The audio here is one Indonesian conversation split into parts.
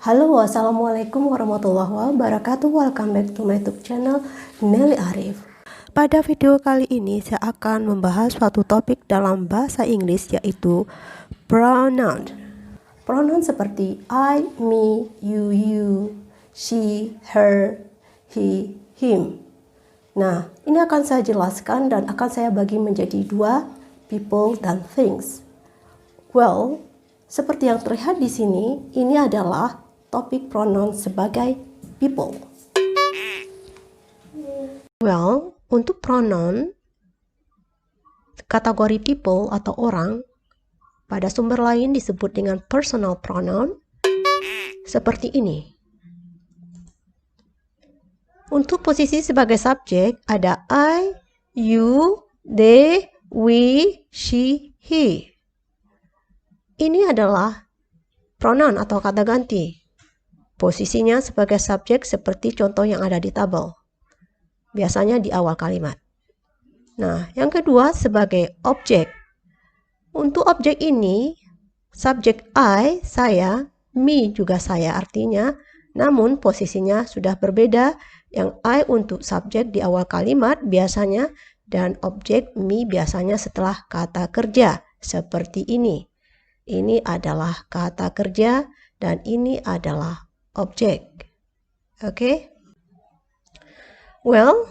Halo, assalamualaikum warahmatullahi wabarakatuh. Welcome back to my YouTube channel Nelly Arif. Pada video kali ini saya akan membahas suatu topik dalam bahasa Inggris, yaitu pronoun. Pronoun seperti I, me, you, she, her, he, him. Nah, ini akan saya jelaskan dan akan saya bagi menjadi dua, people dan things. Well, seperti yang terlihat di sini, ini adalah topik pronoun sebagai people. Well, untuk pronoun kategori people atau orang, pada sumber lain disebut dengan personal pronoun seperti ini. Untuk posisi sebagai subjek ada I, you, they, we, she, he. Ini adalah pronoun atau kata ganti. Posisinya sebagai subjek seperti contoh yang ada di tabel. Biasanya di awal kalimat. Nah, yang kedua sebagai objek. Untuk objek ini, subjek I, saya, me juga saya artinya, namun posisinya sudah berbeda. Yang I untuk subjek di awal kalimat biasanya, dan objek me biasanya setelah kata kerja. Seperti ini. Ini adalah kata kerja dan ini adalah objek. Oke? Well,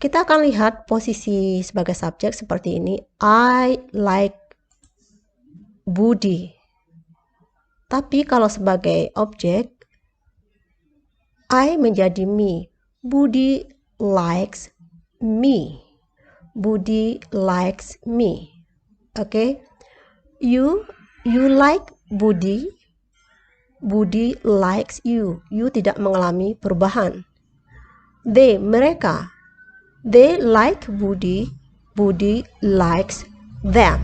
kita akan lihat posisi sebagai subjek seperti ini. I like Budi. Tapi kalau sebagai objek, I menjadi me. Budi likes me. Budi likes me. Oke? You like Budi. Budi likes you. You tidak mengalami perubahan. They, mereka. They like Budi. Budi likes them.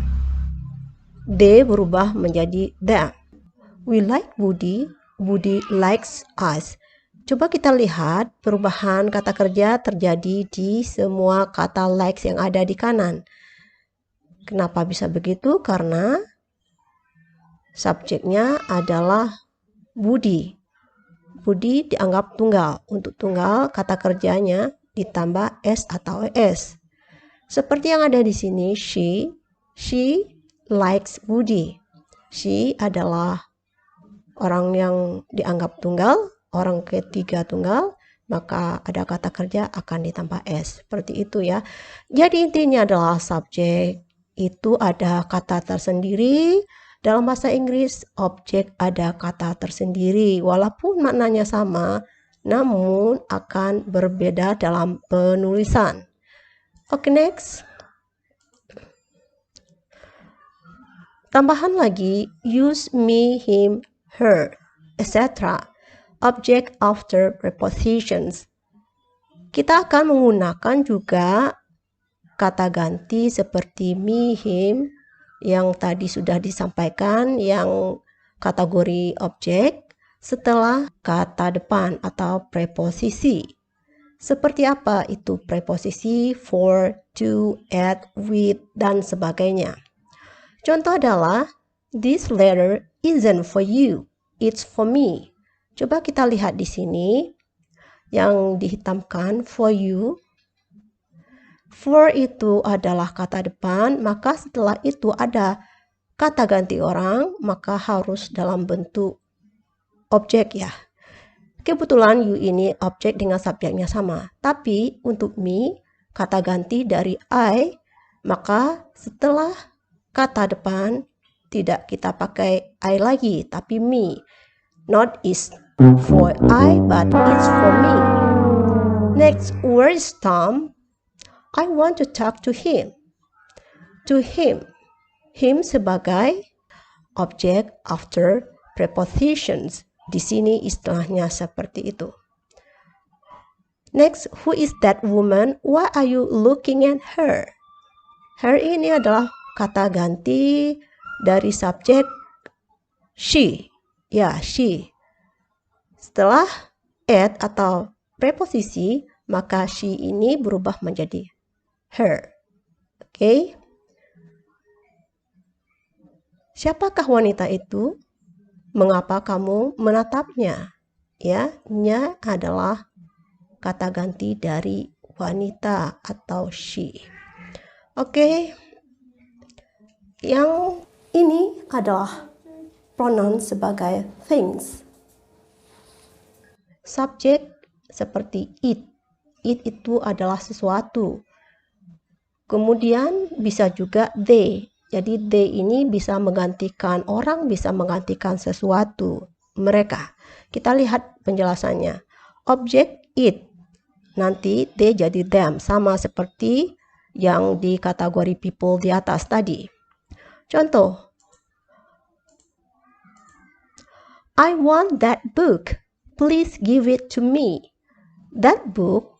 They berubah menjadi them. We like Budi. Budi likes us. Coba kita lihat perubahan kata kerja terjadi di semua kata likes yang ada di kanan. Kenapa bisa begitu? Karena subjeknya adalah Budi. Budi dianggap tunggal. Untuk tunggal, kata kerjanya ditambah S atau ES. Seperti yang ada di sini, she likes Budi. She adalah orang yang dianggap tunggal, orang ketiga tunggal, maka ada kata kerja akan ditambah S. Seperti itu ya. Jadi intinya adalah subjek itu ada kata tersendiri. Dalam bahasa Inggris, objek ada kata tersendiri. Walaupun maknanya sama, namun akan berbeda dalam penulisan. Oke, next. Tambahan lagi, use me, him, her, etc. Object after prepositions. Kita akan menggunakan juga kata ganti seperti me, him, yang tadi sudah disampaikan, yang kategori objek setelah kata depan atau preposisi. Seperti apa itu preposisi? For, to, at, with, dan sebagainya. Contoh adalah, this letter isn't for you, it's for me. Coba kita lihat di sini, yang dihitamkan for you. For itu adalah kata depan, maka setelah itu ada kata ganti orang, maka harus dalam bentuk objek ya. Kebetulan you ini objek dengan subjeknya sama. Tapi untuk me, kata ganti dari I, maka setelah kata depan tidak kita pakai I lagi, tapi me. Not is for I, but it's for me. Next, where is Tom? I want to talk to him. To him. Him sebagai objek after prepositions. Di sini istilahnya seperti itu. Next, who is that woman? Why are you looking at her? Her ini adalah kata ganti dari subjek she. Ya, she. Setelah at atau preposisi, maka she ini berubah menjadi her. Oke. Siapakah wanita itu? Mengapa kamu menatapnya? Ya, nya adalah kata ganti dari wanita atau she. Oke. Yang ini adalah pronoun sebagai things. Subjek seperti it. It itu adalah sesuatu. Kemudian bisa juga they. Jadi they ini bisa menggantikan orang, bisa menggantikan sesuatu. Mereka. Kita lihat penjelasannya. Objek it. Nanti they jadi them. Sama seperti yang di kategori people di atas tadi. Contoh. I want that book. Please give it to me. That book,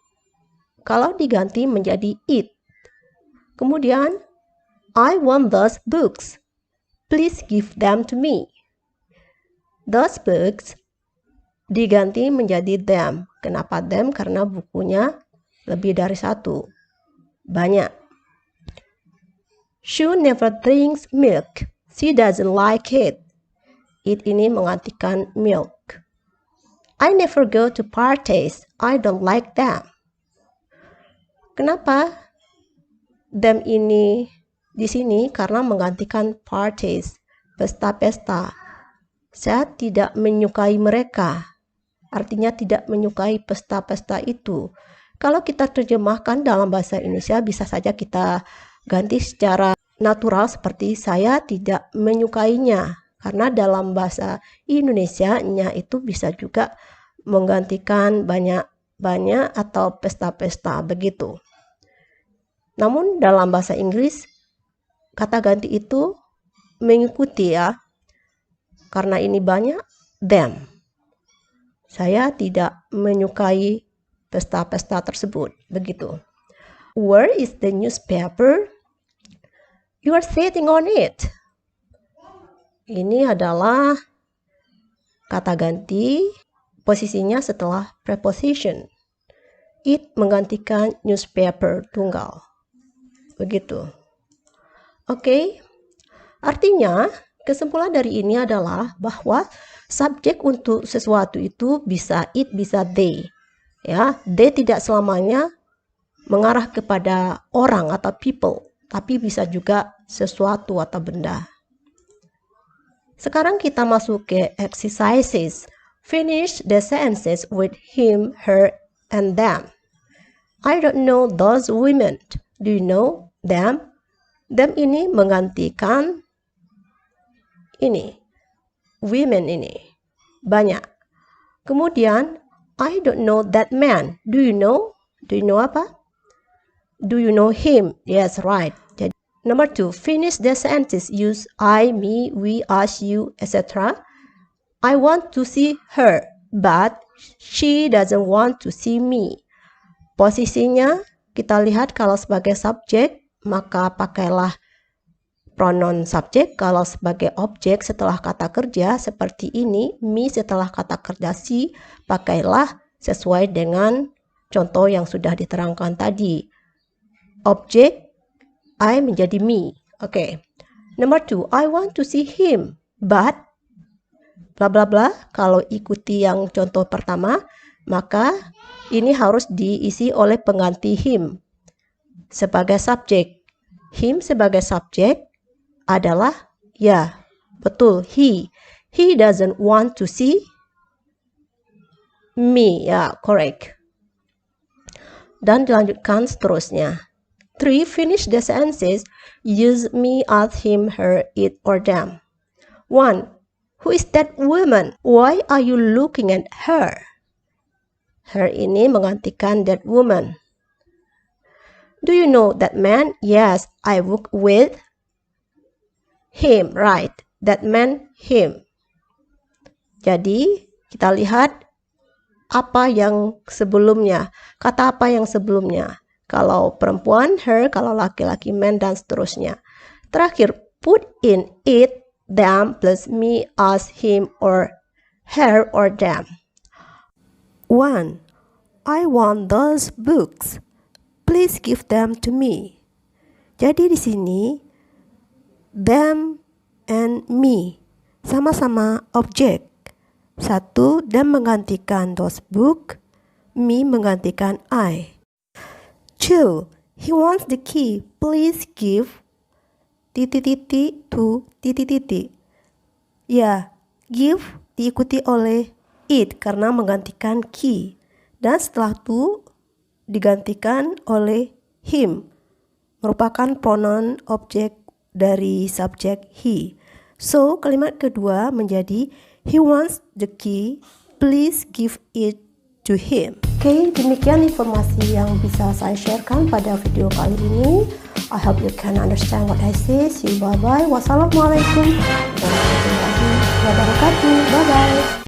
kalau diganti menjadi it. Kemudian, I want those books. Please give them to me. Those books diganti menjadi them. Kenapa them? Karena bukunya lebih dari satu. Banyak. She never drinks milk. She doesn't like it. It ini menggantikan milk. I never go to parties. I don't like them. Kenapa them ini di sini? Karena menggantikan parties, pesta-pesta. Saya tidak menyukai mereka. Artinya tidak menyukai pesta-pesta itu. Kalau kita terjemahkan dalam bahasa Indonesia, bisa saja kita ganti secara natural seperti saya tidak menyukainya. Karena dalam bahasa Indonesia-nya itu bisa juga menggantikan banyak atau pesta-pesta begitu. Namun dalam bahasa Inggris kata ganti itu mengikuti ya. Karena ini banyak them. Saya tidak menyukai pesta-pesta tersebut, begitu. Where is the newspaper? You are sitting on it. Ini adalah kata ganti, posisinya setelah preposition. It menggantikan newspaper tunggal. Begitu. Oke. Artinya, kesimpulan dari ini adalah bahwa subjek untuk sesuatu itu bisa it, bisa they. Ya, they tidak selamanya mengarah kepada orang atau people, tapi bisa juga sesuatu atau benda. Sekarang kita masuk ke exercises. Finish the sentences with him, her, and them. I don't know those women. Do you know them? Them ini menggantikan ini. Women ini. Banyak. Kemudian, I don't know that man. Do you know? Do you know apa? Do you know him? Yes, right. Jadi, number 2, finish the sentence. Use I, me, we, us, you, etc. I want to see her, but she doesn't want to see me. Posisinya kita lihat kalau sebagai subjek, maka pakailah pronoun subjek. Kalau sebagai objek setelah kata kerja seperti ini, me setelah kata kerja si, pakailah sesuai dengan contoh yang sudah diterangkan tadi. Objek I menjadi me. Oke. Number 2, I want to see him, but bla bla bla. Kalau ikuti yang contoh pertama, maka ini harus diisi oleh pengganti him sebagai subjek. Him sebagai subjek adalah ya, betul, he. He doesn't want to see me. Ya, correct. Dan dilanjutkan seterusnya. 3, finish the sentences. Use me, us, him, her, it, or them. 1. Who is that woman? Why are you looking at her? Her ini menggantikan that woman. Do you know that man? Yes, I work with him. Right, that man, him. Jadi, kita lihat apa yang sebelumnya. Kata apa yang sebelumnya. Kalau perempuan, her. Kalau laki-laki, man, dan seterusnya. Terakhir, put in it, them, plus me, us, him, or her, or them. 1. I want those books. Please give them to me. Jadi di sini, them and me. sama-sama objek. 1 dan menggantikan those book, me menggantikan I. 2. He wants the key. Please give to . Ya, give diikuti oleh it karena menggantikan key. Dan setelah to digantikan oleh him, merupakan pronoun objek dari subjek he. So, kalimat kedua menjadi he wants the key, please give it to him. Oke, demikian informasi yang bisa saya sharekan pada video kali ini. I hope you can understand what I say. See you, bye-bye. Wassalamualaikum warahmatullahi wabarakatuh. Bye-bye.